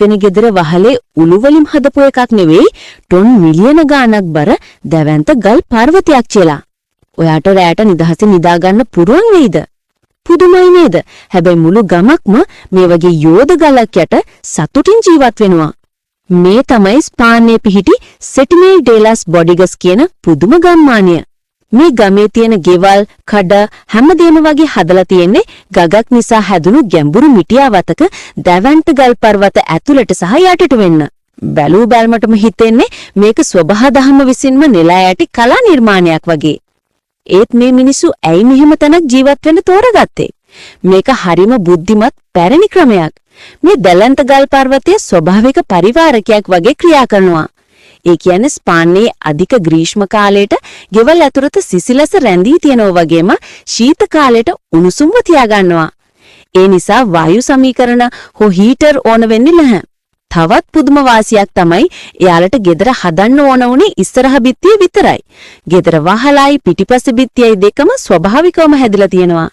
වෙන ගෙදර වහලේ උළු වලින් හදපු එකක් නෙවෙයි ටොන් මිලියන ගාණක් බර දැවැන්ත ගල් පර්වතයක් කියලා. ඔයාට රැට නිදහසේ නිදා ගන්න පුරුවන් වෙයිද? පුදුමයි නේද? හැබැයි මුළු ගමක්ම මේ වගේ යෝධ ගලක් යට සතුටින් ජීවත් වෙනවා. මේ තමයි ස්පාන්නේ පිහිටි සෙටිමේල් ඩේලාස් බොඩිගස් කියන පුදුම ගම්මානය. මේ ගමේ තියෙන ගෙවල්, කඩ හැමදේම වගේ හදලා තියෙන්නේ ගගක් නිසා හැදුණු ගැඹුරු මිටියාවතක දැවැන්ත ගල් පර්වත ඇතුළට සහ යටට වෙන්න. බැලූ බැල්මටම හිතෙන්නේ මේක ස්වභාව දහම විසින්ම නෙලා ඇති කලා නිර්මාණයක් වගේ. ඒත් මේ මිනිස්සු ඇයි මෙහෙම තැනක් ජීවත් වෙන්න තෝරගත්තේ? මේක හරිම බුද්ධිමත් පැරණි ක්‍රමයක්. මේ දැලන්ත ගල් පර්වතයේ ස්වභාවික පරිවාරකයක් වගේ ක්‍රියා කරනවා. ඒ කියන්නේ ස්පාන්නේ අධික ග්‍රීෂ්ම කාලයට ගෙවල් ඇතුළත සිසිලස රැඳී තියෙනවා වගේම ශීත කාලයට උණුසුම්ව තියාගන්නවා. ඒ නිසා වායු සමීකරණ හෝ හීටර් ඕන වෙන්නේ නැහැ. තවත් පුදුම වාසියක් තමයි එයාලට ගෙදර හදන්න ඕන උනේ ඉස්සරහ බිත්තිය විතරයි. ගෙදර වහලයි පිටිපස්ස බිත්තියයි දෙකම ස්වභාවිකවම හැදිලා තියෙනවා.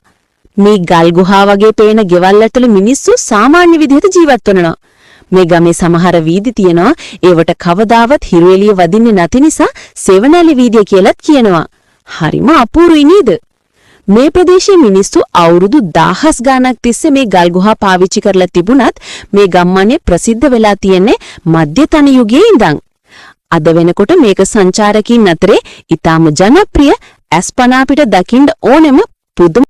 මේ ගල් ගුහා වගේ පේන ගෙවල් ඇතුළේ මිනිස්සු සාමාන්‍ය විදිහට ජීවත් වෙනවා. මේ ගමේ සමහර වීදි තියෙනවා ඒවට කවදාවත් හිරු එළිය වදින්නේ නැති නිසා සෙවණැලි වීදිය කියලාත් කියනවා. හරිම අපූර්වයි නේද? මේ ප්‍රදේශයේ මිනිස්සු අවුරුදු 1000 ගාණක් තිස්සේ මේ ගල් ගුහා පාවිච්චි කරලා තිබුණත් මේ ගම්මානය ප්‍රසිද්ධ වෙලා තියෙන්නේ මධ්‍යතන යුගයේ ඉඳන්. අද වෙනකොට මේක සංචාරකීන් අතරේ ඉතාම ජනප්‍රිය ඇස්පනා පිට දකින්න ඕනෙම පුදුම